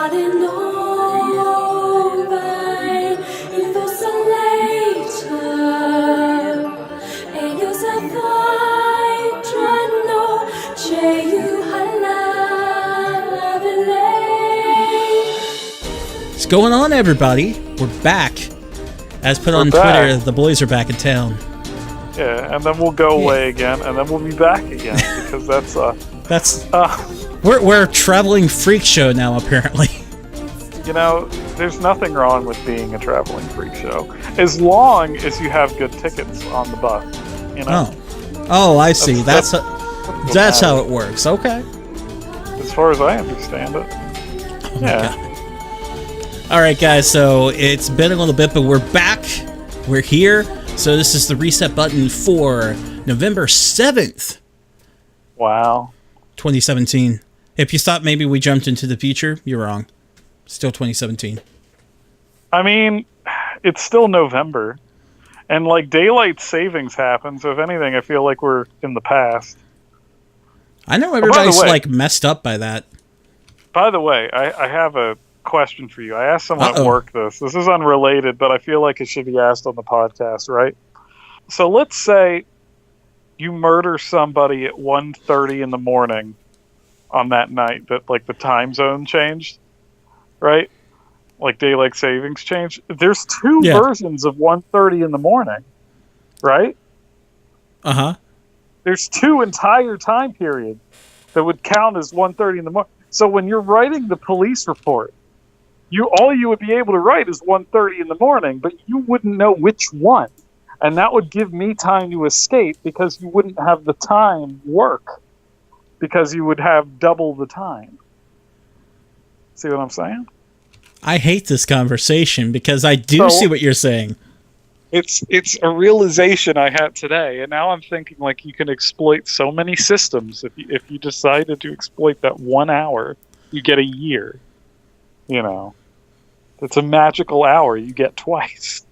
starting over. Il faut se later. Et io savai giorno c'è you What's going on, everybody? We're back. As put on Twitter, the boys are back in town. Yeah, and then we'll go away again, and then we'll be back again because we're a traveling freak show now, apparently. You know, there's nothing wrong with being a traveling freak show as long as you have good tickets on the bus. You know. Oh, I see. That's how it works. Okay. As far as I understand it. Oh my God. All right, guys. So it's been a little bit, but we're back. We're here. So this is the reset button for November 7th. Wow. 2017. If you thought maybe we jumped into the future, you're wrong. Still 2017. I mean, it's still November. And like daylight savings happens. So if anything, I feel like we're in the past. I know everybody's like messed up by that. By the way, I have a question for you. I asked someone at work this. This is unrelated, but I feel like it should be asked on the podcast, right? So let's say you murder somebody at 1:30 in the morning on that night that like the time zone changed, right? Like daylight savings changed. There's two versions of 1:30 in the morning, right? Uh-huh. There's two entire time periods that would count as 1:30 in the morning. So when you're writing the police report, all you would be able to write is 1:30 in the morning, but you wouldn't know which one. And that would give me time to escape because you wouldn't have the time work because you would have double the time. See what I'm saying? I hate this conversation because I do see what you're saying. It's a realization I had today, and now I'm thinking like you can exploit so many systems. If you decided to exploit that 1 hour, you get a year. You know, it's a magical hour you get twice.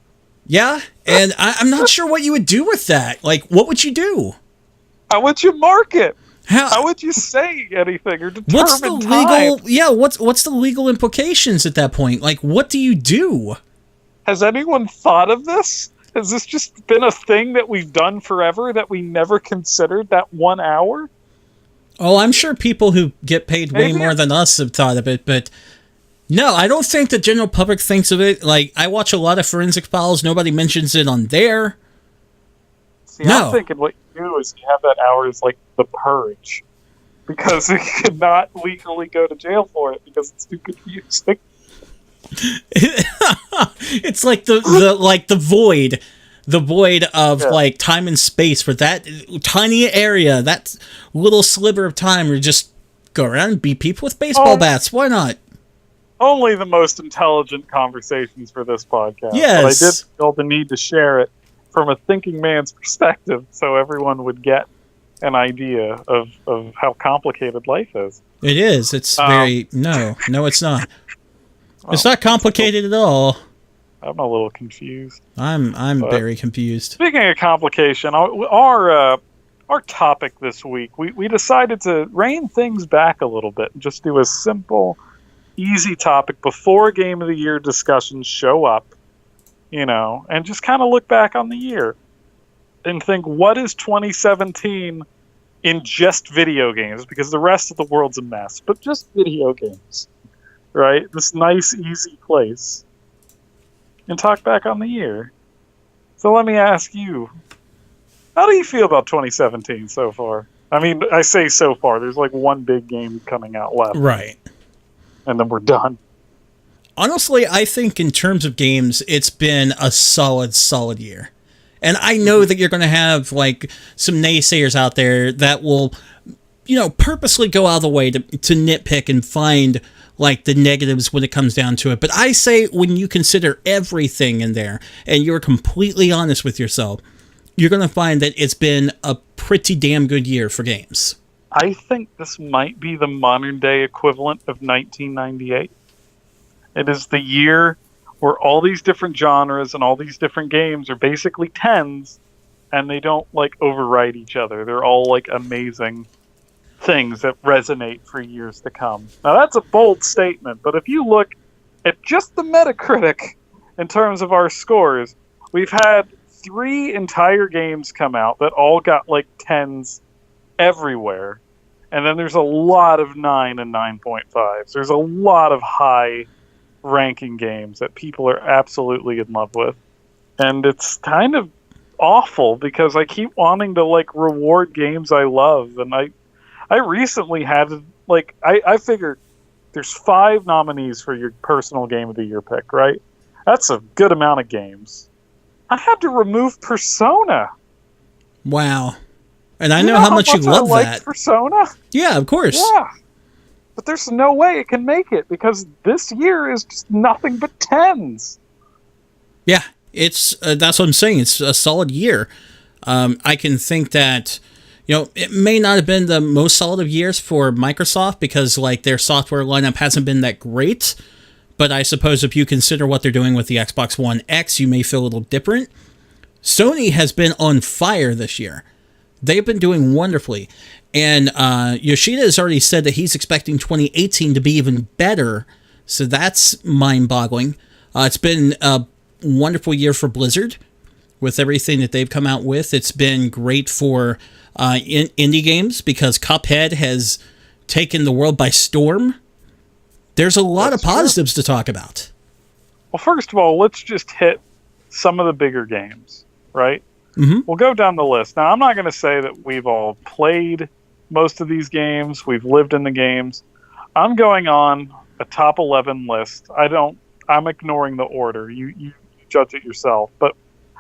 Yeah, and I'm not sure what you would do with that. Like, what would you do? How would you mark it? How would you say anything or determine what's the legal? Yeah, what's the legal implications at that point? Like, what do you do? Has anyone thought of this? Has this just been a thing that we've done forever that we never considered that 1 hour? Oh, I'm sure people who get paid way more than us have thought of it, but no, I don't think the general public thinks of it. Like, I watch a lot of Forensic Files. Nobody mentions it on there. See, I'm thinking what you do is you have that hour as like the purge. Because you cannot legally go to jail for it because it's too confusing. It's like the void of like time and space for that tiny area, that little sliver of time where you just go around and beat people with baseball bats. Why not? Only the most intelligent conversations for this podcast. Yes. But I did feel the need to share it from a thinking man's perspective so everyone would get an idea of how complicated life is. It is. It's very... No, it's not. Well, it's not complicated at all. I'm a little confused. I'm very confused. Speaking of complication, our topic this week, we decided to rein things back a little bit and just do a simple, easy topic before Game of the Year discussions show up, you know, and just kind of look back on the year and think, what is 2017 in just video games? Because the rest of the world's a mess, but just video games, right? This nice, easy place. And talk back on the year. So let me ask you, how do you feel about 2017 so far? I mean, I say so far. There's like one big game coming out left. Right. And then we're done. Honestly, I think in terms of games, it's been a solid year. And I know that you're going to have like some naysayers out there that will, you know, purposely go out of the way to nitpick and find like the negatives when it comes down to it. But I say when you consider everything in there and you're completely honest with yourself, you're going to find that it's been a pretty damn good year for games. I think this might be the modern day equivalent of 1998. It is the year where all these different genres and all these different games are basically tens, and they don't like override each other. They're all like amazing things that resonate for years to come. Now that's a bold statement, but if you look at just the Metacritic in terms of our scores, we've had 3 entire games come out that all got like 10s everywhere. And then there's a lot of 9 and 9.5s. There's a lot of high ranking games that people are absolutely in love with. And it's kind of awful because I keep wanting to like reward games I love. And I recently had like I figured there's 5 nominees for your personal game of the year pick, right? That's a good amount of games. I had to remove Persona. Wow. And I know how much you love that. Persona? Yeah, of course. Yeah. But there's no way it can make it because this year is just nothing but 10s. Yeah, it's that's what I'm saying. It's a solid year. I can think that, it may not have been the most solid of years for Microsoft because like their software lineup hasn't been that great. But I suppose if you consider what they're doing with the Xbox One X, you may feel a little different. Sony has been on fire this year. They've been doing wonderfully. And Yoshida has already said that he's expecting 2018 to be even better. So that's mind-boggling. It's been a wonderful year for Blizzard with everything that they've come out with. It's been great for indie games because Cuphead has taken the world by storm. There's a lot of positives to talk about. Well, first of all, let's just hit some of the bigger games, right? Mm-hmm. We'll go down the list. Now, I'm not going to say that we've all played most of these games. We've lived in the games. I'm going on a top 11 list. I'm ignoring the order. You judge it yourself. But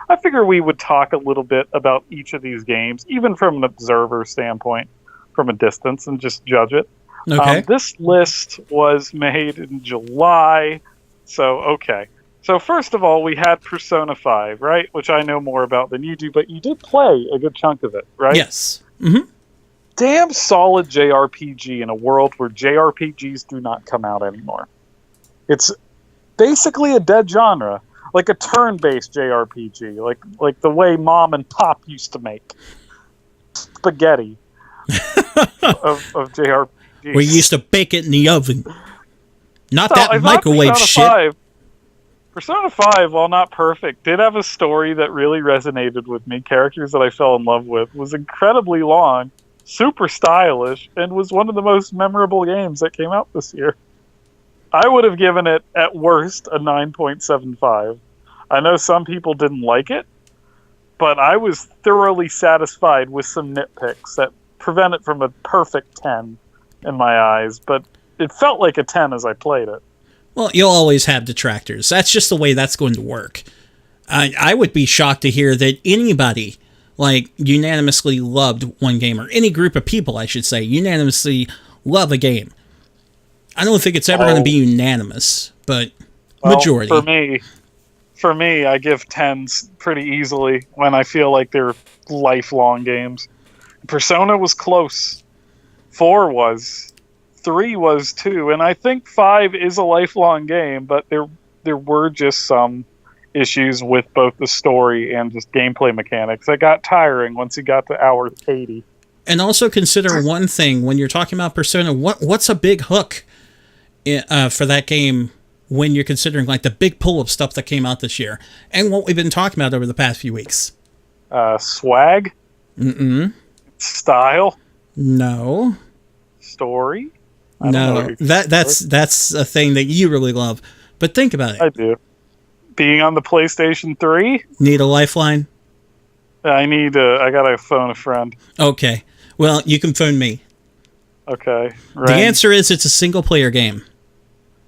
I figure we would talk a little bit about each of these games, even from an observer standpoint, from a distance, and just judge it. Okay. This list was made in July, so okay. So first of all, we had Persona 5, right? Which I know more about than you do, but you did play a good chunk of it, right? Yes. Mm-hmm. Damn solid JRPG in a world where JRPGs do not come out anymore. It's basically a dead genre, like a turn-based JRPG, like the way Mom and Pop used to make spaghetti of JRPGs. We used to bake it in the oven. Not that microwave shit. Persona 5, while not perfect, did have a story that really resonated with me. Characters that I fell in love with. Was incredibly long, super stylish, and was one of the most memorable games that came out this year. I would have given it, at worst, a 9.75. I know some people didn't like it, but I was thoroughly satisfied with some nitpicks that prevent it from a perfect 10 in my eyes, but it felt like a 10 as I played it. Well, you'll always have detractors. That's just the way that's going to work. I would be shocked to hear that anybody unanimously loved one game, or any group of people, I should say, unanimously love a game. I don't think it's ever going to be unanimous, but majority. For me, I give 10s pretty easily when I feel like they're lifelong games. Persona was close. 4 was. 3 was too, and I think 5 is a lifelong game, but there were just some issues with both the story and just gameplay mechanics that got tiring once you got to hour 80. And also consider one thing when you're talking about Persona. What's a big hook for that game when you're considering the big pull-up stuff that came out this year and what we've been talking about over the past few weeks? Swag. Style. No. Story. No, that's a thing that you really love. But think about it. I do. Being on the PlayStation 3? Need a lifeline? I gotta phone a friend. Okay. Well, you can phone me. Okay. Right. The answer is it's a single-player game.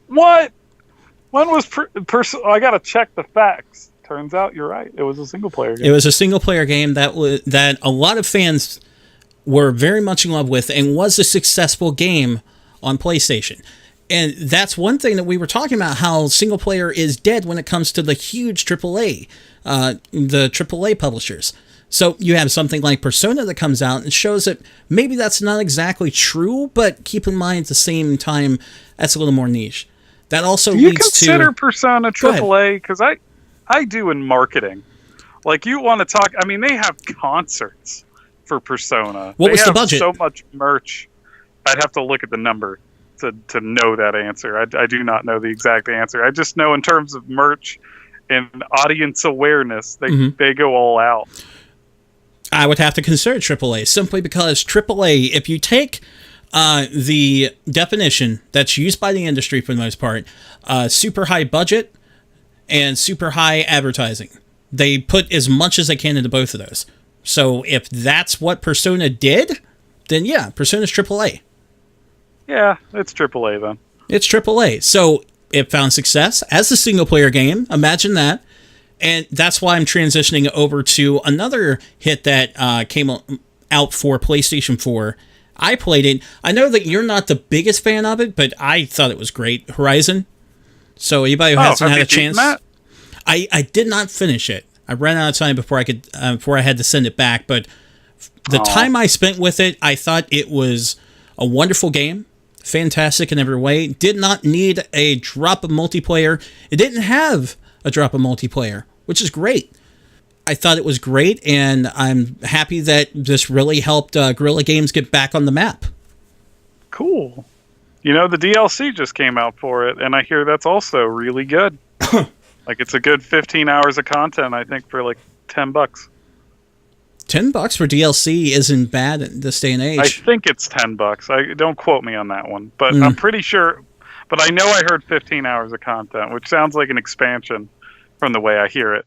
What? When was I gotta check the facts. Turns out you're right. It was a single-player game. It was a single-player game that a lot of fans were very much in love with and was a successful game on PlayStation. And that's one thing that we were talking about, how single player is dead when it comes to the huge AAA, the AAA publishers. So you have something like Persona that comes out and shows that maybe that's not exactly true, but keep in mind at the same time, that's a little more niche. That also leads to... Do you consider Persona AAA? Because I do in marketing. You want to talk... I mean, they have concerts for Persona. What was the budget? So much merch. I'd have to look at the number to know that answer. I do not know the exact answer. I just know in terms of merch and audience awareness, they go all out. I would have to consider AAA simply because AAA, if you take the definition that's used by the industry for the most part, super high budget and super high advertising, they put as much as they can into both of those. So if that's what Persona did, then yeah, Persona's AAA. Yeah, it's AAA then. It's AAA. So it found success as a single-player game. Imagine that. And that's why I'm transitioning over to another hit that came out for PlayStation 4. I played it. I know that you're not the biggest fan of it, but I thought it was great. Horizon. So anybody who hasn't had a chance... I did not finish it. I ran out of time before I had to send it back, but the time I spent with it, I thought it was a wonderful game. Fantastic in every way. Did not need a drop of multiplayer. It didn't have a drop of multiplayer, which is great. I thought it was great, and I'm happy that this really helped Guerrilla Games get back on the map. Cool. You know, the DLC just came out for it, and I hear that's also really good. Like, it's a good 15 hours of content, I think, for like $10. $10 for DLC isn't bad in this day and age. I think it's $10. Don't quote me on that one, but I'm pretty sure. But I know I heard 15 hours of content, which sounds like an expansion from the way I hear it.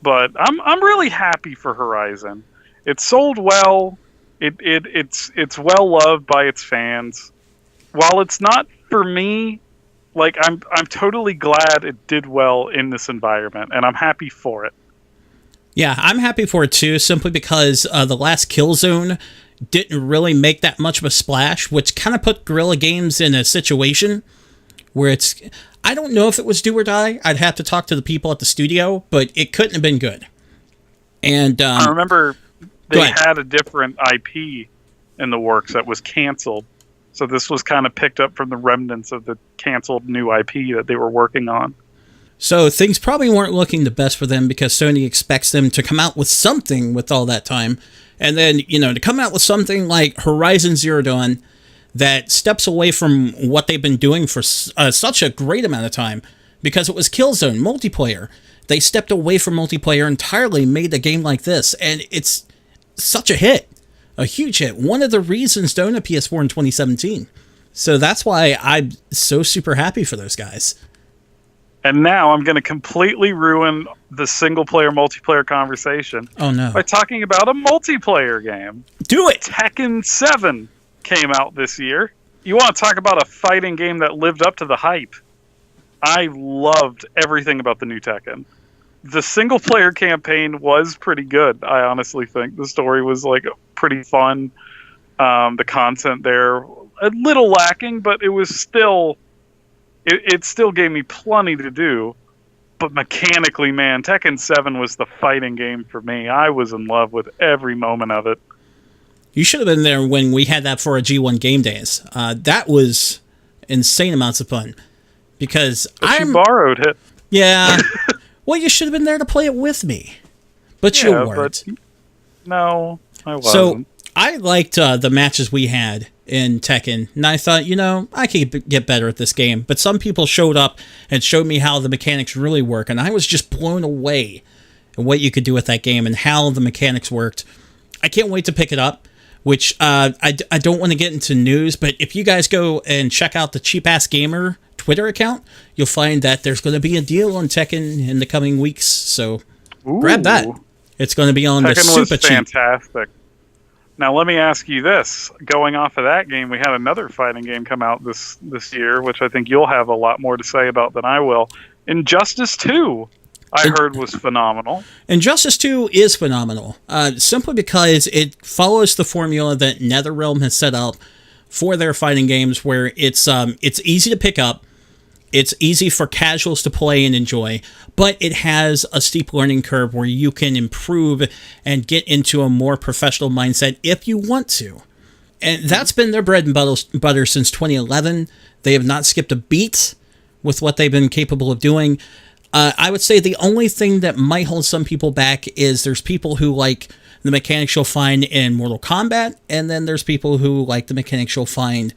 But I'm really happy for Horizon. It sold well. It's well loved by its fans. While it's not for me, like I'm totally glad it did well in this environment, and I'm happy for it. Yeah, I'm happy for it too, simply because the last Killzone didn't really make that much of a splash, which kind of put Guerrilla Games in a situation where it's... I don't know if it was do or die. I'd have to talk to the people at the studio, but it couldn't have been good. And I remember they had a different IP in the works that was canceled. So this was kind of picked up from the remnants of the canceled new IP that they were working on. So things probably weren't looking the best for them because Sony expects them to come out with something with all that time. And then, to come out with something like Horizon Zero Dawn that steps away from what they've been doing for such a great amount of time, because it was Killzone multiplayer. They stepped away from multiplayer entirely, made a game like this, and it's such a hit. A huge hit. One of the reasons to own a PS4 in 2017. So that's why I'm so super happy for those guys. And now I'm going to completely ruin the single-player multiplayer conversation. Oh, no. By talking about a multiplayer game. Do it! Tekken 7 came out this year. You want to talk about a fighting game that lived up to the hype. I loved everything about the new Tekken. The single-player campaign was pretty good, I honestly think. The story was pretty fun. The content there, a little lacking, but it was still... It still gave me plenty to do, but mechanically, man, Tekken 7 was the fighting game for me. I was in love with every moment of it. You should have been there when we had that for our G1 Game Days. That was insane amounts of fun. Because you borrowed it. Yeah. Well, you should have been there to play it with me. But you weren't. But no, I wasn't. So I liked the matches we had in Tekken, and I thought, I could get better at this game. But some people showed up and showed me how the mechanics really work, and I was just blown away at what you could do with that game and how the mechanics worked. I can't wait to pick it up, which I don't want to get into news, but if you guys go and check out the Cheap Ass Gamer Twitter account, you'll find that there's going to be a deal on Tekken in the coming weeks, so grab that. It's going to be on Tekken the super was fantastic. Now, let me ask you this. Going off of that game, we had another fighting game come out this year, which I think you'll have a lot more to say about than I will. Injustice 2, I heard, was phenomenal. Injustice 2 is phenomenal, simply because it follows the formula that NetherRealm has set up for their fighting games, where it's easy to pick up, it's easy for casuals to play and enjoy, but it has a steep learning curve where you can improve and get into a more professional mindset if you want to. And that's been their bread and butter since 2011. They have not skipped a beat with what they've been capable of doing. I would say the only thing that might hold some people back is there's people who like the mechanics you'll find in Mortal Kombat, and then there's people who like the mechanics you'll find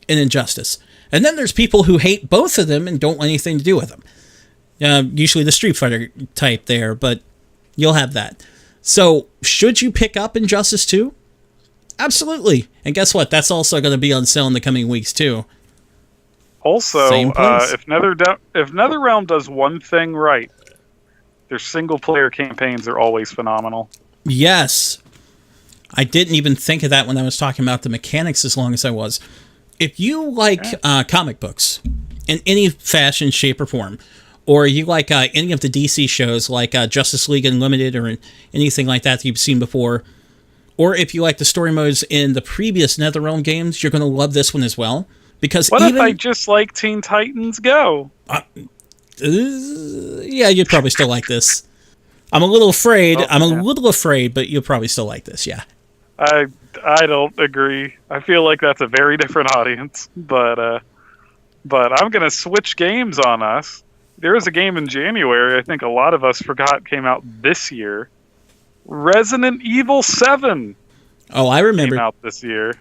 in Injustice. And then there's people who hate both of them and don't want anything to do with them. Usually the Street Fighter type there, but you'll have that. So, should you pick up Injustice 2? Absolutely. And guess what? That's also going to be on sale in the coming weeks, too. Also, if NetherRealm does one thing right, their single-player campaigns are always phenomenal. Yes. I didn't even think of that when I was talking about the mechanics as long as I was. If you like comic books in any fashion, shape, or form, or you like any of the DC shows like Justice League Unlimited or anything like that you've seen before, or if you like the story modes in the previous NetherRealm games, you're going to love this one as well. Because what if I just like Teen Titans Go? Yeah, you'd probably still like this. I'm a little afraid. But you'll probably still like this, yeah. I don't agree. I feel like that's a very different audience, but I'm going to switch games on us. There was a game in January I think a lot of us forgot came out this year. Resident Evil 7. Oh, I remember. Came out this year.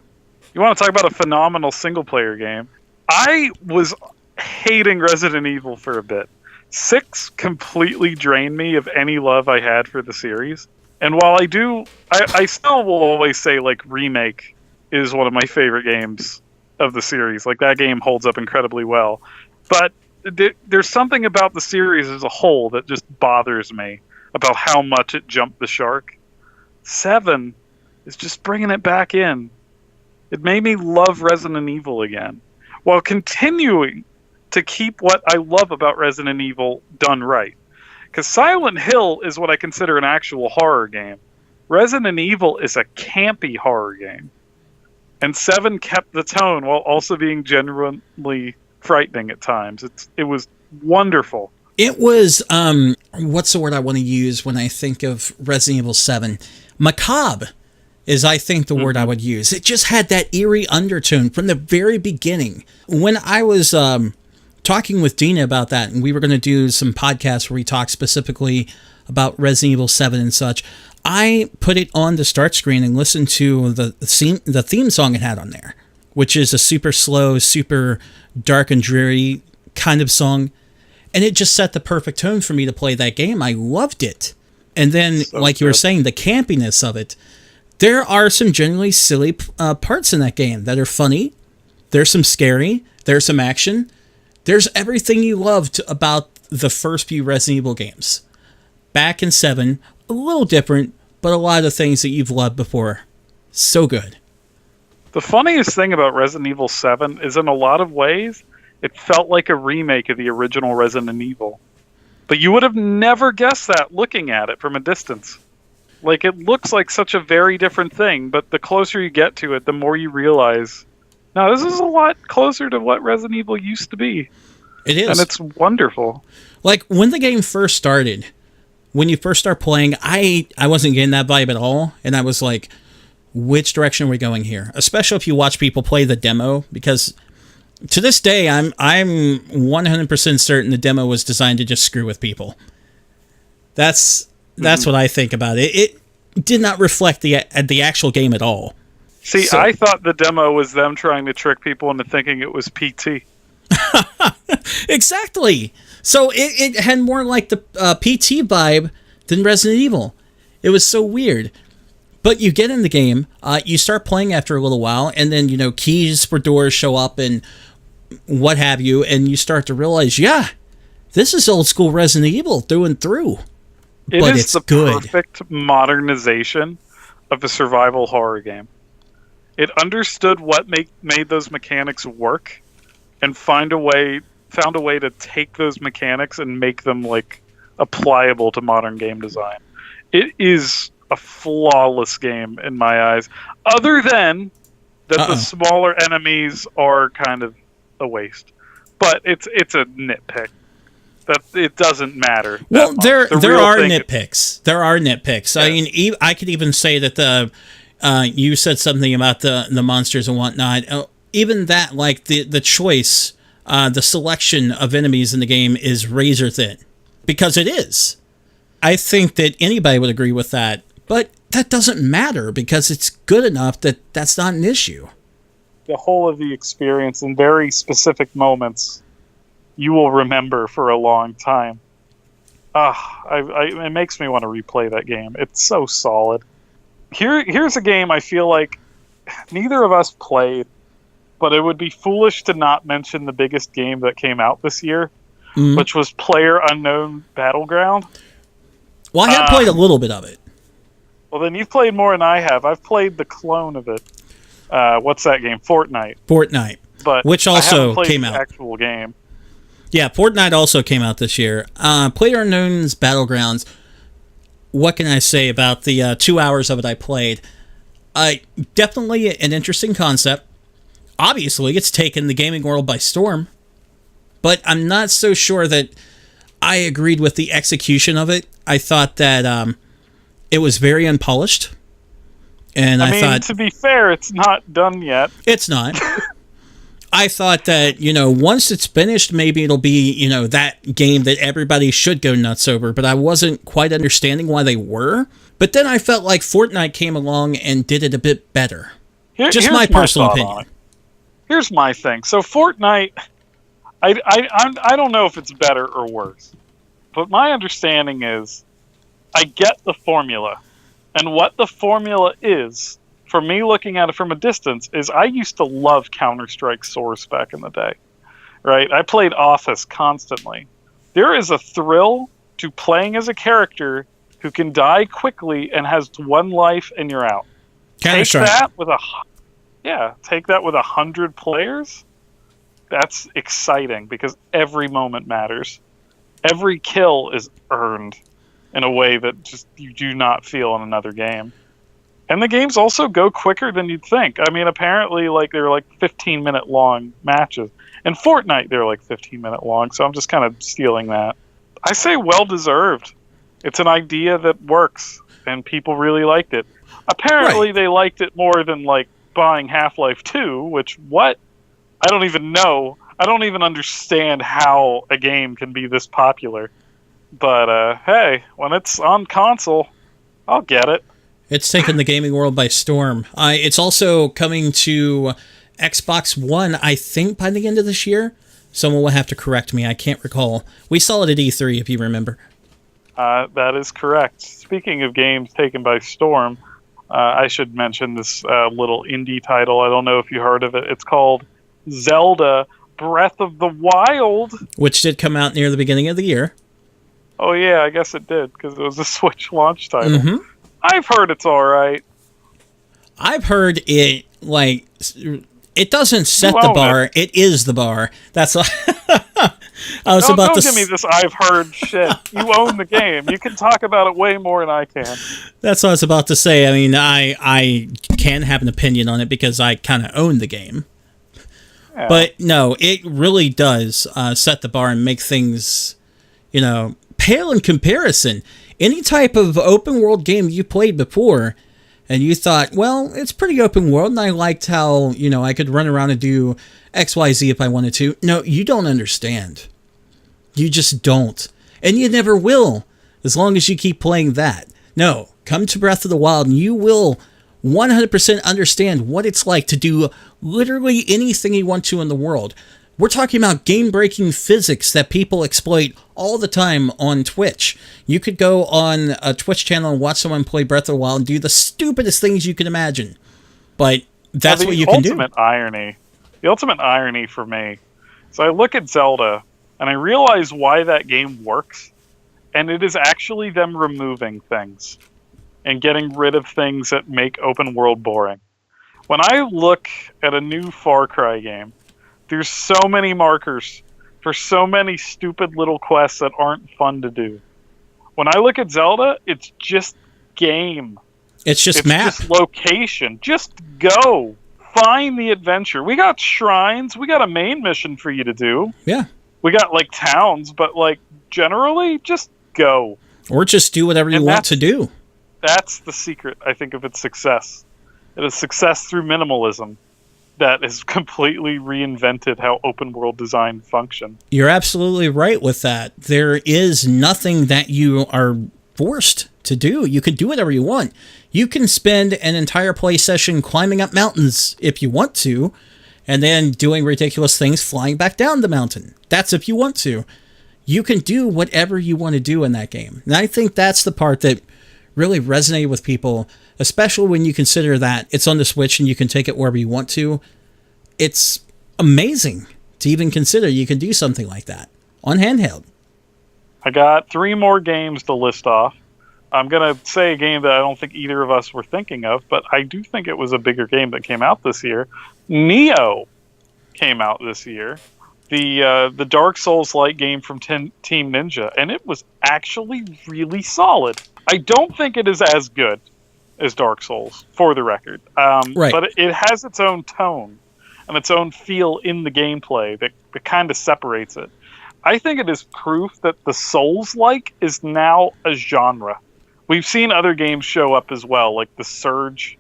You want to talk about a phenomenal single-player game? I was hating Resident Evil for a bit. 6 completely drained me of any love I had for the series. And while I still will always say, like, Remake is one of my favorite games of the series. Like, that game holds up incredibly well. But there's something about the series as a whole that just bothers me about how much it jumped the shark. 7 is just bringing it back in. It made me love Resident Evil again, while continuing to keep what I love about Resident Evil done right. Because Silent Hill is what I consider an actual horror game. Resident Evil is a campy horror game. And 7 kept the tone while also being genuinely frightening at times. It was wonderful. It was, what's the word I want to use when I think of Resident Evil 7? Macabre is, I think, the word I would use. It just had that eerie undertone from the very beginning. When I was talking with Dina about that, and we were going to do some podcasts where we talk specifically about Resident Evil 7 and such, I put it on the start screen and listened to the theme song it had on there, which is a super slow, super dark and dreary kind of song. And it just set the perfect tone for me to play that game. I loved it. And then, like you were saying, the campiness of it. There are some genuinely silly parts in that game that are funny. There's some scary. There's some action. There's everything you loved about the first few Resident Evil games. Back in 7, a little different, but a lot of the things that you've loved before. So good. The funniest thing about Resident Evil 7 is in a lot of ways, it felt like a remake of the original Resident Evil. But you would have never guessed that looking at it from a distance. Like, it looks like such a very different thing, but the closer you get to it, the more you realize, no, this is a lot closer to what Resident Evil used to be. It is. And it's wonderful. Like, when the game first started, when you first start playing, I wasn't getting that vibe at all, and I was like, which direction are we going here? Especially if you watch people play the demo, because to this day, I'm 100% certain the demo was designed to just screw with people. That's what I think about it. It did not reflect the actual game at all. See, so, I thought the demo was them trying to trick people into thinking it was PT. Exactly. So it had more like the PT vibe than Resident Evil. It was so weird. But you get in the game, you start playing after a little while, and then, keys for doors show up and what have you, and you start to realize, yeah, this is old school Resident Evil through and through. But it's the perfect modernization of a survival horror game. It understood what made those mechanics work, and found a way to take those mechanics and make them like applicable to modern game design. It is a flawless game in my eyes, other than that the smaller enemies are kind of a waste. But it's a nitpick. That it doesn't matter. Well, there are nitpicks. There are nitpicks. Yeah. I mean, I could even say that you said something about the monsters and whatnot. Even that, like the choice, the selection of enemies in the game is razor thin, because it is. I think that anybody would agree with that. But that doesn't matter because it's good enough that that's not an issue. The whole of the experience in very specific moments you will remember for a long time. It makes me want to replay that game. It's so solid. Here's a game I feel like neither of us played, but it would be foolish to not mention the biggest game that came out this year, which was PlayerUnknown Battleground. Well, I have played a little bit of it. Well, then you've played more than I have. I've played the clone of it. What's that game? Fortnite. But which I also haven't played came the out. actual game. Yeah, Fortnite also came out this year. PlayerUnknown's Battlegrounds. What can I say about the 2 hours of it I played? Definitely an interesting concept. Obviously, it's taken the gaming world by storm. But I'm not so sure that I agreed with the execution of it. I thought that it was very unpolished. And I thought, to be fair, it's not done yet. It's not. I thought that, once it's finished, maybe it'll be, that game that everybody should go nuts over, but I wasn't quite understanding why they were. But then I felt like Fortnite came along and did it a bit better. Just my personal opinion. Here's my thing. So Fortnite, I don't know if it's better or worse, but my understanding is I get the formula. And what the formula is, for me looking at it from a distance, is I used to love Counter-Strike Source back in the day, right? I played Office constantly. There is a thrill to playing as a character who can die quickly and has one life and you're out. Take that with 100 players. That's exciting because every moment matters. Every kill is earned in a way that just you do not feel in another game. And the games also go quicker than you'd think. I mean, apparently, they're 15-minute long matches. In Fortnite, they're 15-minute long, so I'm just kind of stealing that. I say well-deserved. It's an idea that works, and people really liked it. Apparently, They liked it more than, buying Half-Life 2, which, what? I don't even know. I don't even understand how a game can be this popular. But, hey, when it's on console, I'll get it. It's taken the gaming world by storm. It's also coming to Xbox One, I think, by the end of this year. Someone will have to correct me. I can't recall. We saw it at E3, if you remember. That is correct. Speaking of games taken by storm, I should mention this little indie title. I don't know if you heard of it. It's called Zelda Breath of the Wild. Which did come out near the beginning of the year. Oh, yeah, I guess it did, because it was a Switch launch title. Mm-hmm. I've heard it's all right. I've heard it, it doesn't set the bar. It is the bar. That's what Don't give me this I've heard shit. You own the game. You can talk about it way more than I can. That's what I was about to say. I mean, I can have an opinion on it because I kind of own the game. Yeah. But no, it really does set the bar and make things, pale in comparison. Any type of open world game you played before and you thought, well, it's pretty open world and I liked how, I could run around and do XYZ if I wanted to. No, you don't understand. You just don't. And you never will, as long as you keep playing that. No, come to Breath of the Wild and you will 100% understand what it's like to do literally anything you want to in the world. We're talking about game-breaking physics that people exploit all the time on Twitch. You could go on a Twitch channel and watch someone play Breath of the Wild and do the stupidest things you can imagine. But that's what you can do. The ultimate irony for me. So I look at Zelda, and I realize why that game works, and it is actually them removing things and getting rid of things that make open world boring. When I look at a new Far Cry game, there's so many markers for so many stupid little quests that aren't fun to do. When I look at Zelda, it's just game. It's just map. It's just location. Just go. Find the adventure. We got shrines. We got a main mission for you to do. Yeah. We got, towns, but, generally, just go. Or just do whatever you want to do. That's the secret, I think, of its success. It is success through minimalism. That has completely reinvented how open world design function. You're absolutely right with that. There is nothing that you are forced to do. You can do whatever you want. You can spend an entire play session climbing up mountains if you want to, and then doing ridiculous things flying back down the mountain. That's if you want to. You can do whatever you want to do in that game. And I think that's the part that really resonated with people, especially when you consider that it's on the Switch and you can take it wherever you want to. It's amazing to even consider you can do something like that on handheld. I got 3 more games to list off. I'm going to say a game that I don't think either of us were thinking of, but I do think it was a bigger game that came out this year. Nioh came out this year. The Dark Souls-like game from Team Ninja, and it was actually really solid. I don't think it is as good as Dark Souls, for the record. Right. But it has its own tone and its own feel in the gameplay that kind of separates it. I think it is proof that the Souls-like is now a genre. We've seen other games show up as well, like the Surge.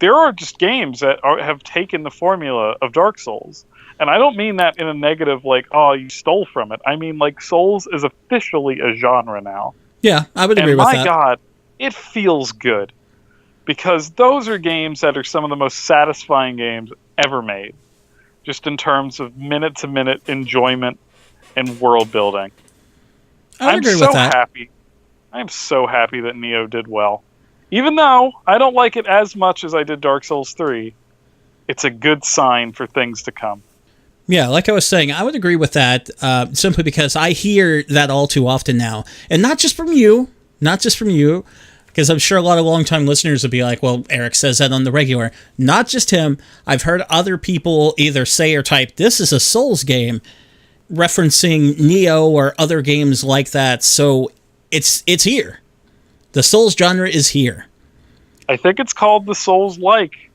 There are just games that have taken the formula of Dark Souls. And I don't mean that in a negative, like, oh, you stole from it. I mean, like, Souls is officially a genre now. Yeah, I would agree with that. And my God, it feels good. Because those are games that are some of the most satisfying games ever made. Just in terms of minute-to-minute enjoyment and world building. I would agree with that. I'm so happy that Nioh did well. Even though I don't like it as much as I did Dark Souls 3, it's a good sign for things to come. Yeah, like I was saying, I would agree with that, simply because I hear that all too often now. And not just from you, because I'm sure a lot of longtime listeners would be like, well, Eric says that on the regular. Not just him. I've heard other people either say or type, this is a Souls game, referencing Nioh or other games like that. So it's here. The Souls genre is here. I think it's called the Souls-like.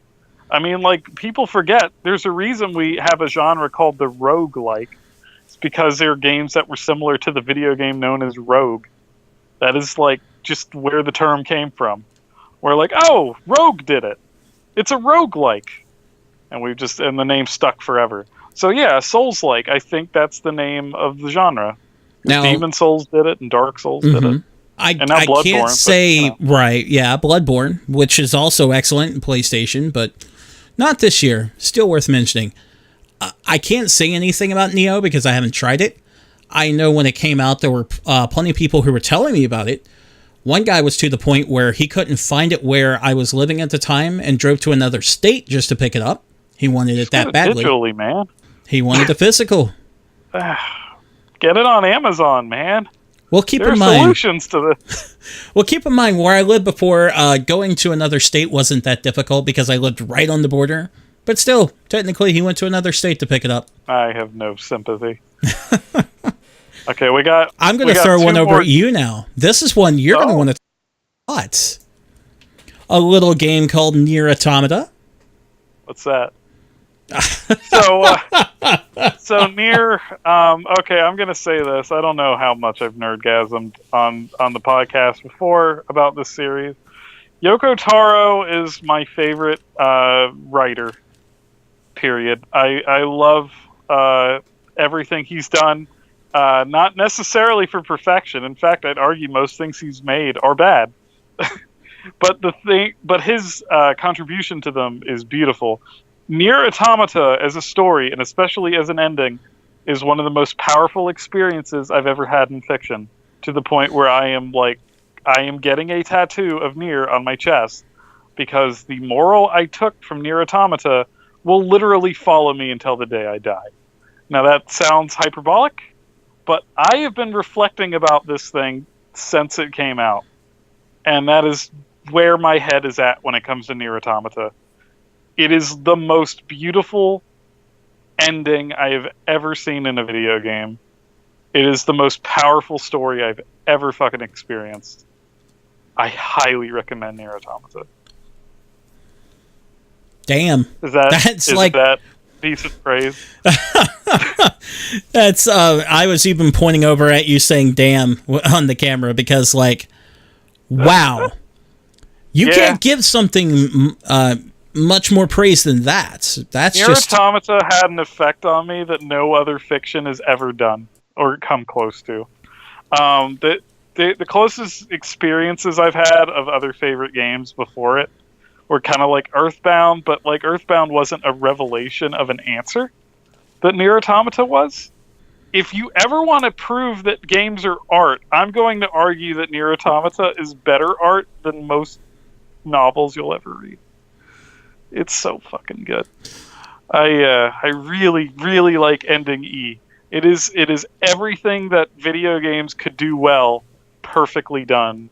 I mean, like, people forget, there's a reason we have a genre called the roguelike. It's because there are games that were similar to the video game known as Rogue. That is, like, just where the term came from. We're like, oh, Rogue did it. It's a roguelike. And the name stuck forever. So yeah, Souls-like, I think that's the name of the genre. Now, Demon Souls did it, and Dark Souls did it. I can't say, right, yeah, Bloodborne, which is also excellent in PlayStation, but not this year. Still worth mentioning. I can't say anything about Nioh because I haven't tried it. I know when it came out, there were plenty of people who were telling me about it. One guy was to the point where he couldn't find it where I was living at the time and drove to another state just to pick it up. He wanted it that badly. Digitally, man. He wanted the physical. Get it on Amazon, man. Well, keep there in are mind solutions to this. Well, keep in mind where I lived before. Going to another state wasn't that difficult because I lived right on the border. But still, technically, he went to another state to pick it up. I have no sympathy. Okay, we got. I'm going to throw one over at you now. This is one you're going to want to. What? A little game called Nier Automata. What's that? So Nier. Okay, I'm gonna say this. I don't know how much I've nerdgasmed on the podcast before about this series. Yoko Taro is my favorite writer. Period. I love everything he's done. Not necessarily for perfection. In fact, I'd argue most things he's made are bad. But his contribution to them is beautiful. Nier Automata as a story, and especially as an ending, is one of the most powerful experiences I've ever had in fiction, to the point where I am getting a tattoo of Nier on my chest, because the moral I took from Nier Automata will literally follow me until the day I die. Now that sounds hyperbolic, but I have been reflecting about this thing since it came out, and that is where my head is at when it comes to Nier Automata. It is the most beautiful ending I have ever seen in a video game. It is the most powerful story I've ever fucking experienced. I highly recommend Nier Automata. Damn. Is that decent praise? That's I was even pointing over at you saying damn on the camera because, like, wow. You can't give something much more praise than that. Nier Automata had an effect on me that no other fiction has ever done or come close to. the closest experiences I've had of other favorite games before it were kind of like Earthbound, but like Earthbound wasn't a revelation of an answer that Nier Automata was. If you ever want to prove that games are art, I'm going to argue that Nier Automata is better art than most novels you'll ever read. It's so fucking good. I really, really like Ending E. It is everything that video games could do well, perfectly done.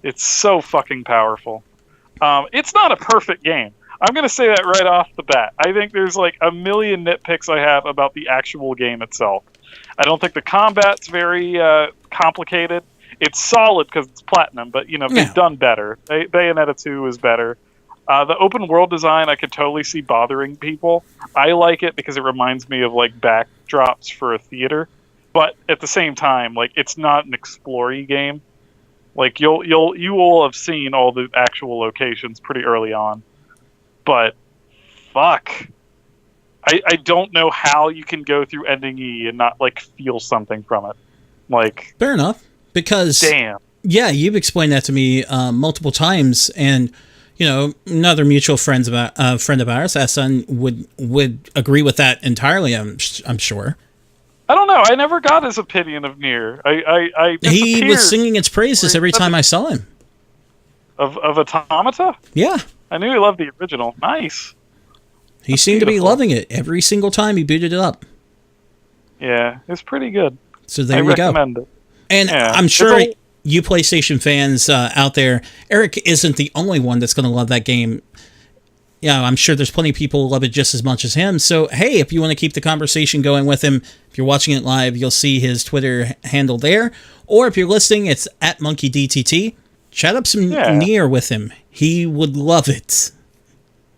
It's so fucking powerful. It's not a perfect game. I'm going to say that right off the bat. I think there's like a million nitpicks I have about the actual game itself. I don't think the combat's very complicated. It's solid because it's Platinum, but they've done better. Bayonetta 2 is better. The open world design I could totally see bothering people. I like it because it reminds me of like backdrops for a theater, but at the same time, like it's not an explory game. Like you will have seen all the actual locations pretty early on, but fuck. I don't know how you can go through Ending E and not like feel something from it. Like fair enough, because damn, yeah, you've explained that to me multiple times, and another mutual friend of ours, Hassan, would agree with that entirely. I'm sure. I don't know. I never got his opinion of Nier. He was singing its praises every time I saw him. Of Automata? Yeah. I knew he loved the original. Nice. He seemed to be loving it every single time he booted it up. Yeah, it's pretty good. So there you go. I recommend it. And yeah, I'm sure you PlayStation fans out there, Eric isn't the only one that's going to love that game. I'm sure there's plenty of people who love it just as much as him. So, hey, if you want to keep the conversation going with him, if you're watching it live, you'll see his Twitter handle there. Or if you're listening, it's at MonkeyDTT. Chat up some Nier with him. He would love it.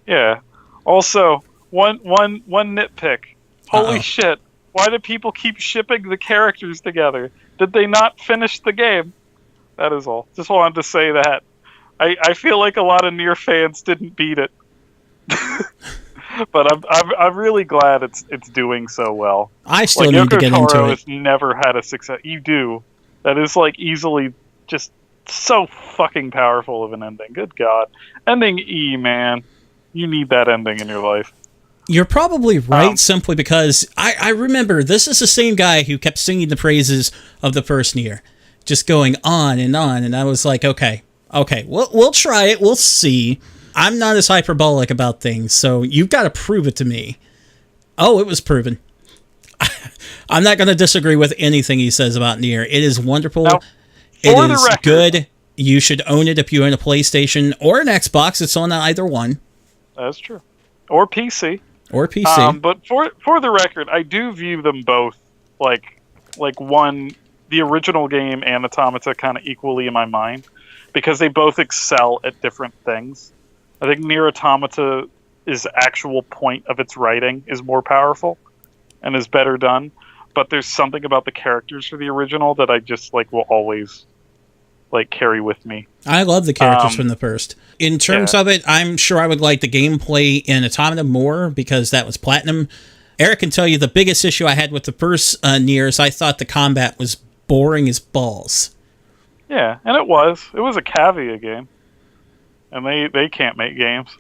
Yeah. Also, one nitpick. Holy shit. Why do people keep shipping the characters together? Did they not finish the game? That is all. Just wanted to say that. I feel like a lot of Nier fans didn't beat it. But I'm really glad it's doing so well. I still need to get into it. Yoko Taro has never had a success. You do. That is like easily just so fucking powerful of an ending. Good God. Ending E, man. You need that ending in your life. You're probably right, simply because I remember this is the same guy who kept singing the praises of the first Nier, just going on, and I was like, okay, we'll try it, we'll see. I'm not as hyperbolic about things, so you've got to prove it to me. Oh, it was proven. I'm not going to disagree with anything he says about Nier. It is wonderful. Now, it is good. You should own it if you own a PlayStation or an Xbox. It's on either one. That's true. Or PC. But for the record, I do view them both like one, the original game and Automata, kind of equally in my mind, because they both excel at different things. I think Nier Automata is actual point of its writing is more powerful and is better done, but there's something about the characters for the original that I just will always carry with me. I love the characters from the first. In terms of it, I'm sure I would like the gameplay in Automata more because that was Platinum. Eric can tell you the biggest issue I had with the first Nier is I thought the combat was boring as balls. Yeah, and it was. It was a Cavia game. And they can't make games.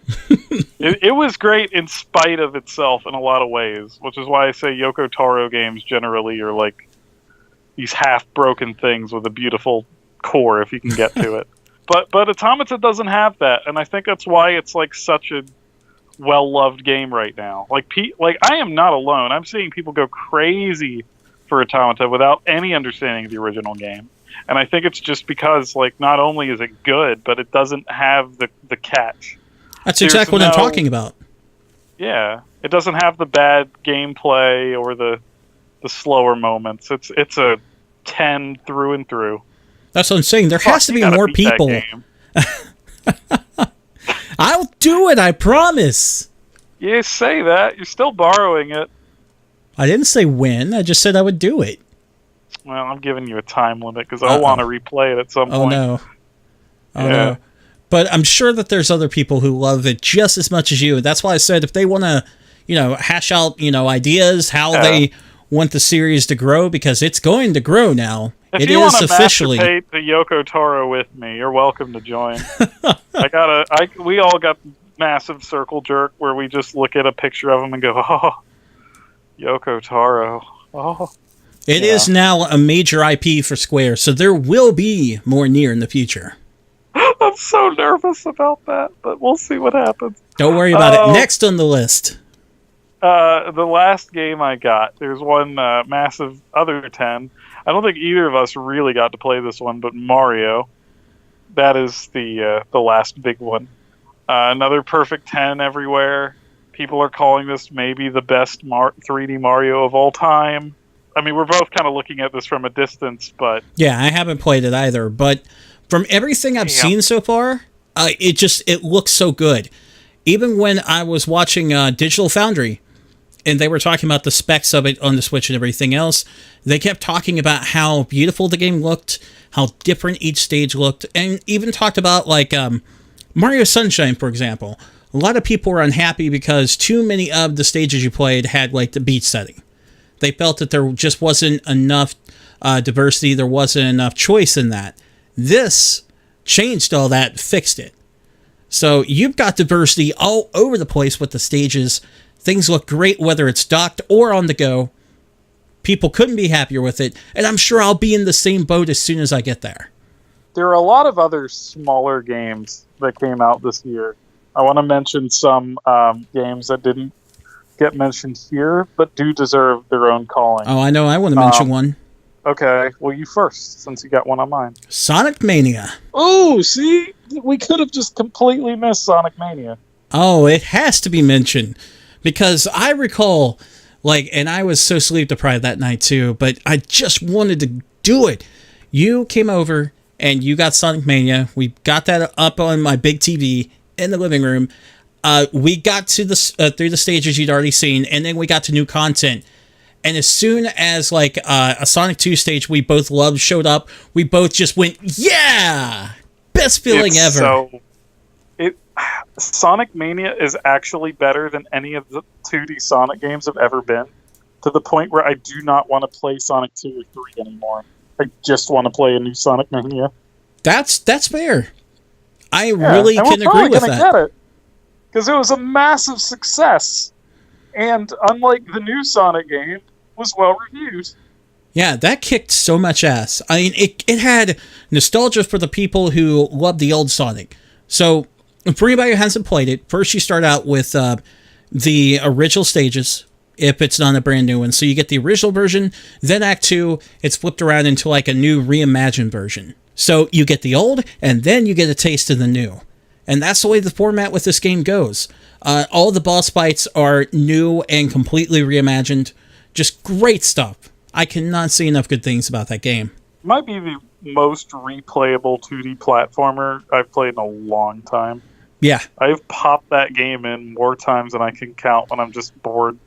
It was great in spite of itself in a lot of ways, which is why I say Yoko Taro games generally are like these half-broken things with a beautiful core if you can get to it. But Automata doesn't have that, and I think that's why it's such a well-loved game right now. I am not alone. I'm seeing people go crazy for Automata without any understanding of the original game. And I think it's just because, not only is it good, but it doesn't have the catch. That's exactly what I'm talking about. Yeah. It doesn't have the bad gameplay or the slower moments. It's a 10 through and through. That's what I'm saying. There has to be more people. I'll do it, I promise. You say that. You're still borrowing it. I didn't say when. I just said I would do it. Well, I'm giving you a time limit because I want to replay it at some point. No. No. But I'm sure that there's other people who love it just as much as you. That's why I said if they want to, hash out, ideas, how they want the series to grow, because it's going to grow now. If It you want is to officially. masturbate to Yoko Taro with me, you're welcome to join. We all got massive circle jerk where we just look at a picture of him and go, oh, Yoko Taro. Oh. It is now a major IP for Square, so there will be more Nier in the future. I'm so nervous about that, but we'll see what happens. Don't worry about it. Next on the list. The last game I got, there's one massive other 10. I don't think either of us really got to play this one, but Mario. That is the last big one. Another perfect 10 everywhere. People are calling this maybe the best 3D Mario of all time. I mean, we're both kind of looking at this from a distance, but... Yeah, I haven't played it either, but from everything I've seen so far, it looks so good. Even when I was watching Digital Foundry, and they were talking about the specs of it on the Switch and everything else, they kept talking about how beautiful the game looked, how different each stage looked, and even talked about, like, Mario Sunshine, for example. A lot of people were unhappy because too many of the stages you played had, like, the beach setting. They felt that there just wasn't enough diversity, there wasn't enough choice in that. This changed all that, fixed it. So you've got diversity all over the place with the stages. Things look great, whether it's docked or on the go. People couldn't be happier with it, and I'm sure I'll be in the same boat as soon as I get there. There are a lot of other smaller games that came out this year. I want to mention some games that didn't get mentioned here, but do deserve their own calling. Oh, I know. I want to mention one. Okay, well, you first, since you got one on mine. Sonic Mania. Oh, see? We could have just completely missed Sonic Mania. Oh, it has to be mentioned. Because I recall, like, and I was so sleep deprived that night too, but I just wanted to do it. You came over and you got Sonic Mania. We got that up on my big TV in the living room. We got to the through the stages you'd already seen, and then we got to new content. And as soon as, like, a Sonic 2 stage we both loved showed up, we both just went, yeah! Best feeling ever. Sonic Mania is actually better than any of the 2D Sonic games have ever been, to the point where I do not want to play Sonic 2 or 3 anymore. I just want to play a new Sonic Mania. That's fair. I really can agree with that. Because it was a massive success. And unlike the new Sonic game, was well reviewed. Yeah, that kicked so much ass. I mean, it had nostalgia for the people who loved the old Sonic. So, for anybody who hasn't played it, first you start out with the original stages, if it's not a brand new one. So you get the original version, then Act 2, it's flipped around into like a new reimagined version. So you get the old, and then you get a taste of the new. And that's the way the format with this game goes. All the boss fights are new and completely reimagined. Just great stuff. I cannot say enough good things about that game. Might be the most replayable 2D platformer I've played in a long time. Yeah. I've popped that game in more times than I can count when I'm just bored.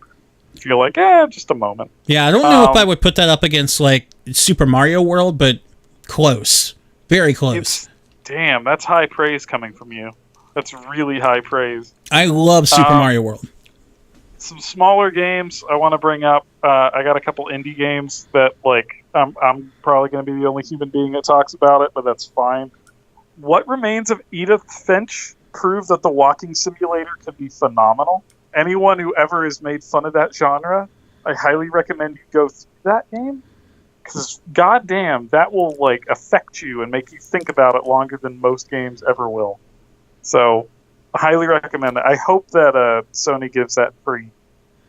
Feel like, just a moment. Yeah, I don't know if I would put that up against, like, Super Mario World, but close. Very close. Damn, that's high praise coming from you. That's really high praise. I love Super Mario World. Some smaller games I want to bring up. I got a couple indie games that, like, I'm probably going to be the only human being that talks about it, but that's fine. What Remains of Edith Finch proved that the walking simulator could be phenomenal. Anyone who ever has made fun of that genre, I highly recommend you go through that game. Because, goddamn, that will, like, affect you and make you think about it longer than most games ever will. So, I highly recommend it. I hope that Sony gives that free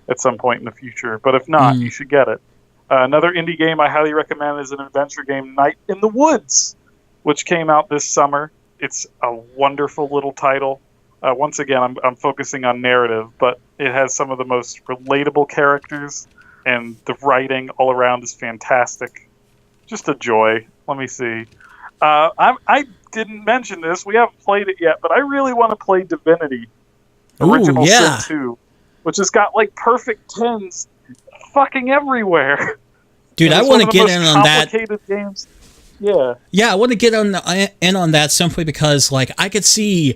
at some point in the future. But if not, you should get it. Another indie game I highly recommend is an adventure game, Night in the Woods, which came out this summer. It's a wonderful little title. Once again, I'm focusing on narrative, but it has some of the most relatable characters, and the writing all around is fantastic. Just a joy. Let me see. I didn't mention this. We haven't played it yet, but I really want to play Divinity Original Sin 2, which has got, like, perfect 10s fucking everywhere. Dude, I want to get in on that. Complicated games. Yeah. Yeah, I want to get in on that simply because, like, I could see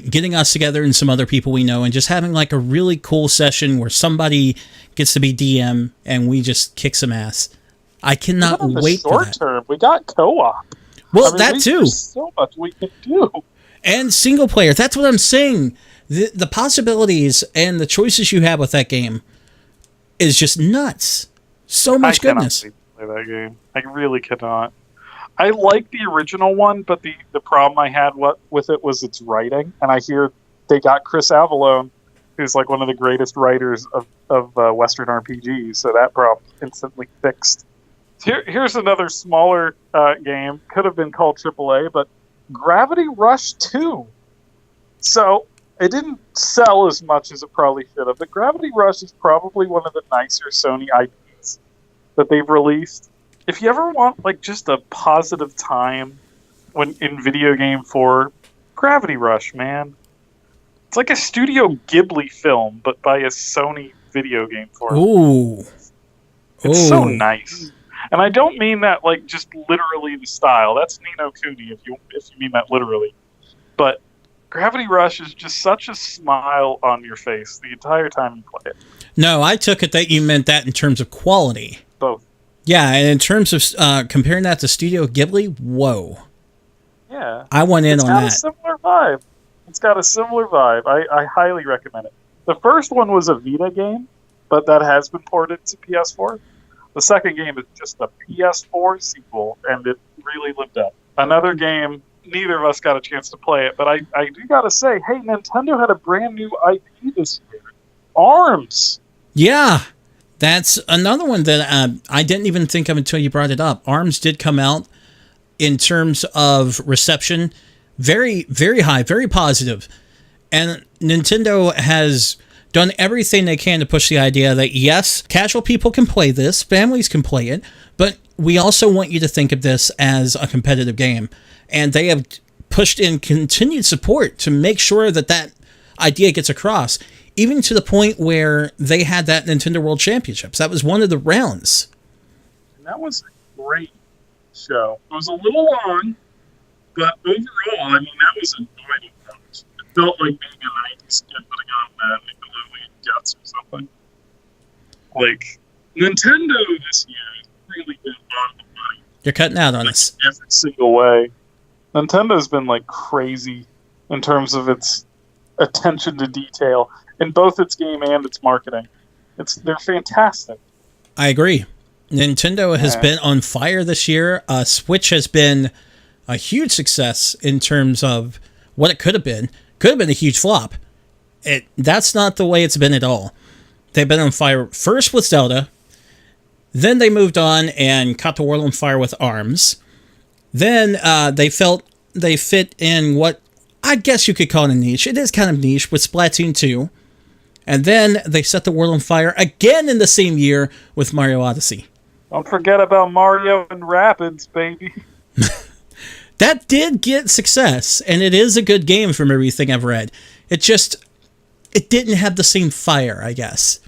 getting us together and some other people we know and just having like a really cool session where somebody gets to be DM and we just kick some ass. I cannot Even in the wait for short that. term, we got co-op. Well, that too. There's so much we can do. And single player. That's what I'm saying. The possibilities and the choices you have with that game is just nuts. So much goodness. I cannot wait to play that game. I really cannot. I like the original one, but the problem I had with it was its writing. And I hear they got Chris Avellone, who's like one of the greatest writers of Western RPGs, so that problem instantly fixed. Here's another smaller game. Could have been called AAA, but Gravity Rush 2. So it didn't sell as much as it probably should have, but Gravity Rush is probably one of the nicer Sony IPs that they've released. If you ever want like just a positive time when in video game form, Gravity Rush, man. It's like a Studio Ghibli film, but by a Sony video game form. Ooh. It's so nice. And I don't mean that like just literally the style. That's Ni no Kuni if you mean that literally. But Gravity Rush is just such a smile on your face the entire time you play it. No, I took it that you meant that in terms of quality. Both. Yeah, and in terms of comparing that to Studio Ghibli, whoa. Yeah. I went in on that. It's got a similar vibe. It's got a similar vibe. I highly recommend it. The first one was a Vita game, but that has been ported to PS4. The second game is just a PS4 sequel, and it really lived up. Another game, neither of us got a chance to play it, but I do gotta say, hey, Nintendo had a brand new IP this year. ARMS! Yeah, that's another one that I didn't even think of until you brought it up. ARMS did come out in terms of reception. Very, very high, very positive. And Nintendo has done everything they can to push the idea that, yes, casual people can play this, families can play it, but we also want you to think of this as a competitive game. And they have pushed in continued support to make sure that that idea gets across, even to the point where they had that Nintendo World Championships. That was one of the rounds. And that was a great show. It was a little long, but overall, I mean, that was enjoyable. It felt like being a 90s kid putting on Nickelodeon Guts or something. Like, Nintendo this year has really been on the money. You're cutting out on us. Every single way. Nintendo's been, like, crazy in terms of its attention to detail in both its game and its marketing. They're fantastic. I agree. Nintendo has been on fire this year. Switch has been a huge success in terms of what it could have been. Could have been a huge flop. That's not the way it's been at all. They've been on fire first with Zelda. Then they moved on and caught the world on fire with ARMS. Then they felt they fit in what I guess you could call it a niche. It is kind of niche with Splatoon 2. And then they set the world on fire again in the same year with Mario Odyssey. Don't forget about Mario and Rabbids, baby. That did get success, and it is a good game from everything I've read. It didn't have the same fire, I guess.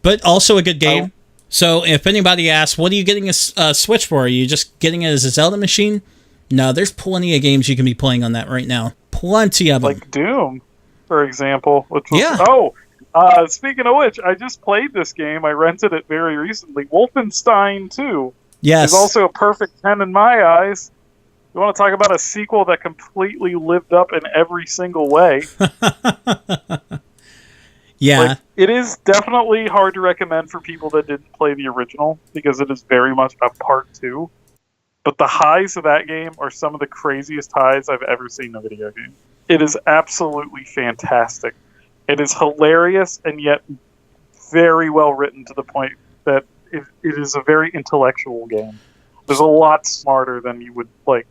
But also a good game. So if anybody asks, what are you getting a Switch for? Are you just getting it as a Zelda machine? No, there's plenty of games you can be playing on that right now. Plenty of them. Like Doom, for example. Which was, Yeah. Speaking of which, I just played this game. I rented it very recently. Wolfenstein 2 Yes. is also a perfect 10 in my eyes. You want to talk about a sequel that completely lived up in every single way? Yeah. Like, it is definitely hard to recommend for people that didn't play the original, because it is very much a part 2. But the highs of that game are some of the craziest highs I've ever seen in a video game. It is absolutely fantastic. It is hilarious and yet very well written to the point that it is a very intellectual game. There's a lot smarter than you would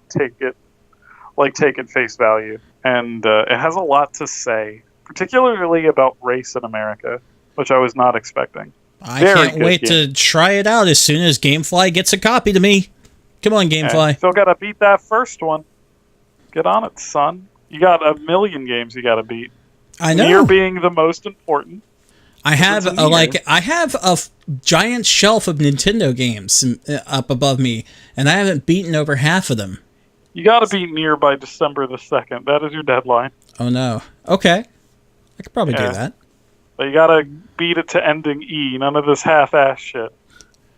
take it face value, and it has a lot to say, particularly about race in America, which I was not expecting. I can't wait to try it out as soon as GameFly gets a copy to me. Come on, GameFly. Still got to beat that first one. Get on it, son. You got a million games you got to beat. I know. Nier being the most important. I have a giant shelf of Nintendo games up above me, and I haven't beaten over half of them. You got to beat Nier by December the 2nd. That is your deadline. Oh no. Okay. I could probably do Yeah. that. But you gotta beat it to ending E. None of this half-ass shit.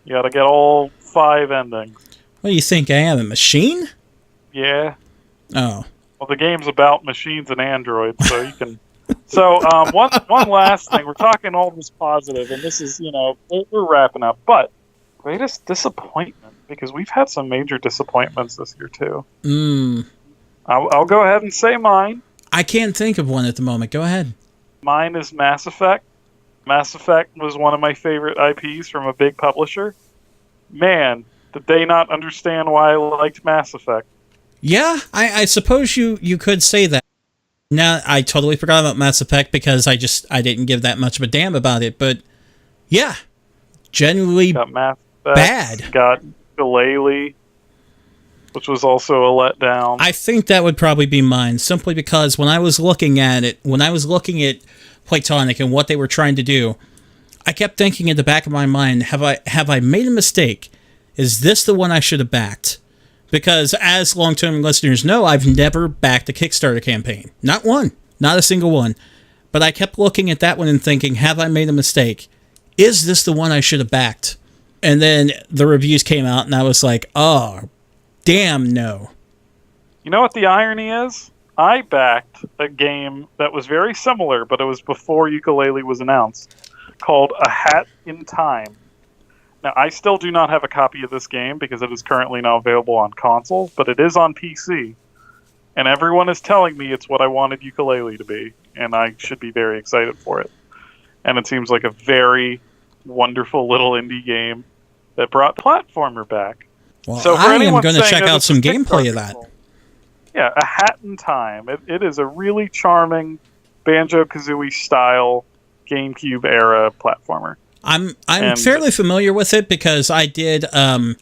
You gotta get all 5 endings. What do you think I am, a machine? Yeah. Oh. Well, the game's about machines and androids, so you can. So, one last thing. We're talking all this positive, and this is, we're wrapping up. But greatest disappointment, because we've had some major disappointments this year too. I'll go ahead and say mine. I can't think of one at the moment. Go ahead. Mine is Mass Effect. Mass Effect was one of my favorite IPs from a big publisher. Man, did they not understand why I liked Mass Effect? Yeah, I suppose you could say that. Now, I totally forgot about Mass Effect because I didn't give that much of a damn about it. But, yeah, genuinely Got Mass Effect, bad. Got Galele, which was also a letdown. I think that would probably be mine, simply because when I was looking at Playtonic and what they were trying to do, I kept thinking in the back of my mind, have I made a mistake? Is this the one I should have backed? Because as long-term listeners know, I've never backed a Kickstarter campaign. Not one. Not a single one. But I kept looking at that one and thinking, have I made a mistake? Is this the one I should have backed? And then the reviews came out and I was like, oh, damn no. You know what the irony is? I backed a game that was very similar, but it was before Yooka-Laylee was announced, called A Hat in Time. Now, I still do not have a copy of this game because it is currently now available on console, but it is on PC. And everyone is telling me it's what I wanted Yooka-Laylee to be, and I should be very excited for it. And it seems like a very wonderful little indie game that brought the platformer back. Well, So for I am anyone going to saying check that out it's some a gameplay Kickstarter of that. goal, yeah, A Hat in Time. It is a really charming Banjo-Kazooie style GameCube era platformer. I'm And- fairly familiar with it because I did a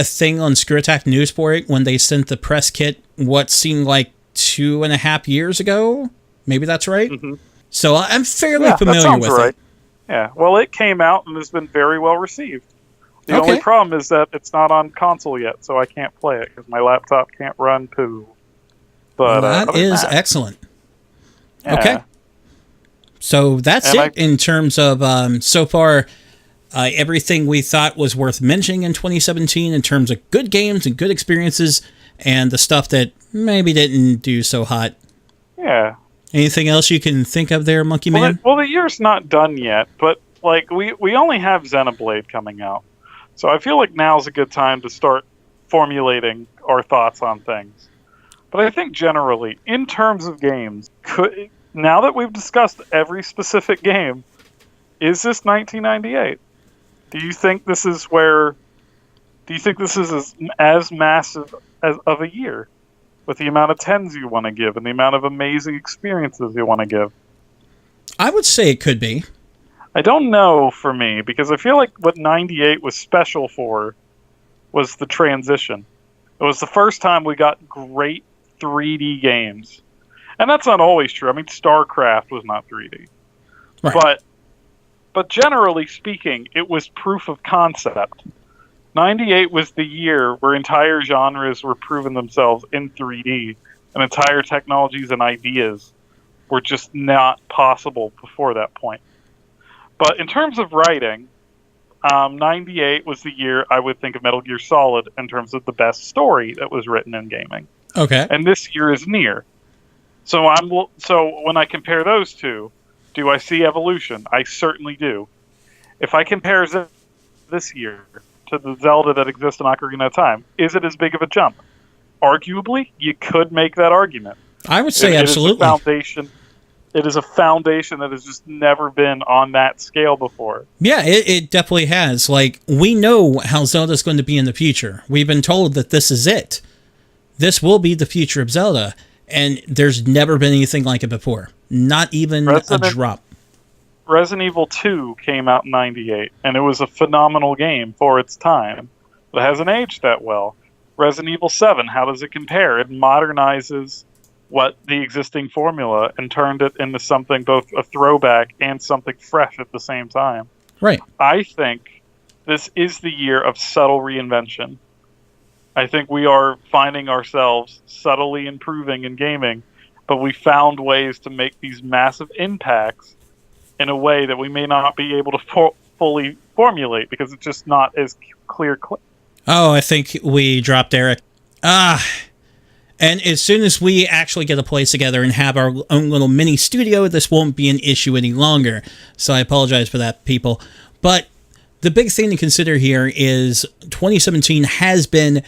thing on Screw Attack News for it when they sent the press kit what seemed like 2.5 years ago. Maybe that's right. Mm-hmm. So I'm fairly Yeah, that familiar sounds with right. it. Yeah, well, it came out and has been very well received. The Okay. only problem is that it's not on console yet, so I can't play it because my laptop can't run Pooh. But That other than is that, excellent. yeah. Okay. So that's And it in terms of so far everything we thought was worth mentioning in 2017 in terms of good games and good experiences and the stuff that maybe didn't do so hot. Yeah. Anything else you can think of there, Monkey Well, Man? the year's not done yet, but like we only have Xenoblade coming out, so I feel like now's a good time to start formulating our thoughts on things. But I think generally, in terms of games, now that we've discussed every specific game, is this 1998? Do you think this is where? Do you think this is as massive of a year, with the amount of tens you want to give and the amount of amazing experiences you want to give? I would say it could be. I don't know for me, because I feel like what 98 was special for was the transition. It was the first time we got great 3D games. And that's not always true. I mean, StarCraft was not 3D. Right. But generally speaking, it was proof of concept. 98 was the year where entire genres were proving themselves in 3D, and entire technologies and ideas were just not possible before that point. But in terms of writing, 98 was the year I would think of Metal Gear Solid in terms of the best story that was written in gaming. Okay. And this year is Nier. So when I compare those two, do I see evolution? I certainly do. If I compare this year to the Zelda that exists in Ocarina of Time, is it as big of a jump? Arguably, you could make that argument. I would say It absolutely. is a foundation. It is a foundation that has just never been on that scale before. Yeah, it definitely has. Like, we know how Zelda's going to be in the future. We've been told that this is it. This will be the future of Zelda. And there's never been anything like it before. Not even a drop. Resident Evil 2 came out in 98, and it was a phenomenal game for its time. But it hasn't aged that well. Resident Evil 7, how does it compare? It modernizes what the existing formula and turned it into something both a throwback and something fresh at the same time. Right. I think this is the year of subtle reinvention. I think we are finding ourselves subtly improving in gaming but we found ways to make these massive impacts in a way that we may not be able to fully formulate because it's just not as clear. Oh, I think we dropped Eric. And as soon as we actually get a place together and have our own little mini studio, this won't be an issue any longer. So I apologize for that, people. But the big thing to consider here is 2017 has been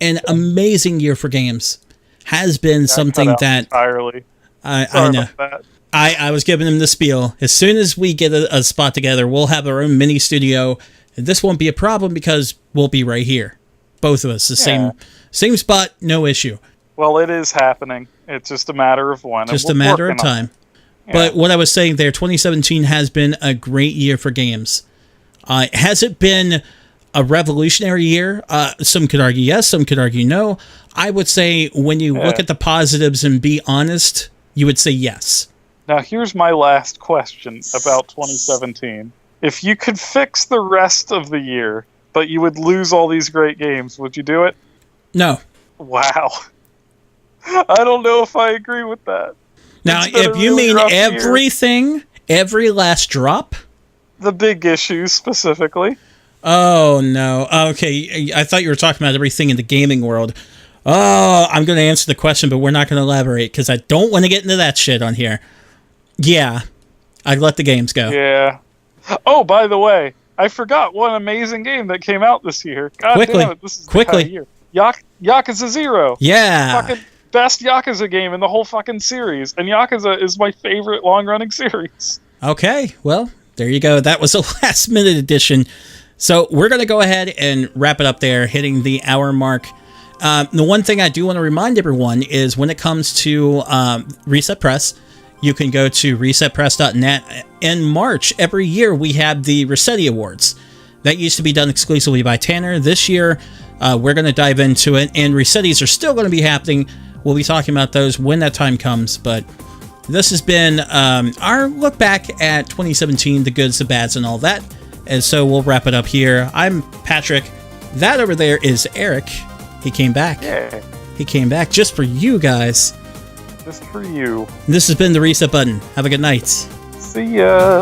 an amazing year for games. Has been something that entirely. I know. I was giving him the spiel. As soon as we get a spot together, we'll have our own mini studio. And this won't be a problem because we'll be right here. Both of us, the same spot, no issue. Well, it is happening. It's just a matter of when. Just a matter of time. Yeah. But what I was saying there, 2017 has been a great year for games. Has it been a revolutionary year? Some could argue yes, some could argue no. I would say when you look at the positives and be honest, you would say yes. Now, here's my last question about 2017. If you could fix the rest of the year, but you would lose all these great games, would you do it? No. Wow. I don't know if I agree with that. Now, if you mean everything, every last drop? The big issues, specifically. Oh, no. Okay, I thought you were talking about everything in the gaming world. Oh, I'm going to answer the question, but we're not going to elaborate, because I don't want to get into that shit on here. Yeah, I'd let the games go. Yeah. Oh, by the way, I forgot one amazing game that came out this year. God damn it, this is the kind of year. Yakuza 0. Yeah. Fucking best Yakuza game in the whole fucking series. And Yakuza is my favorite long-running series. Okay, well, there you go. That was a last-minute edition. So we're going to go ahead and wrap it up there, hitting the hour mark. The one thing I do want to remind everyone is when it comes to Reset Press, you can go to resetpress.net. In March, every year, we have the Resetti Awards. That used to be done exclusively by Tanner. This year, we're going to dive into it, and Resettis are still going to be happening. We'll be talking about those when that time comes, but this has been our look back at 2017, the goods, the bads, and all that. And so we'll wrap it up here. I'm Patrick. That over there is Eric. He came back. Yeah. He came back just for you guys. Just for you. This has been The Reset Button. Have a good night. See ya.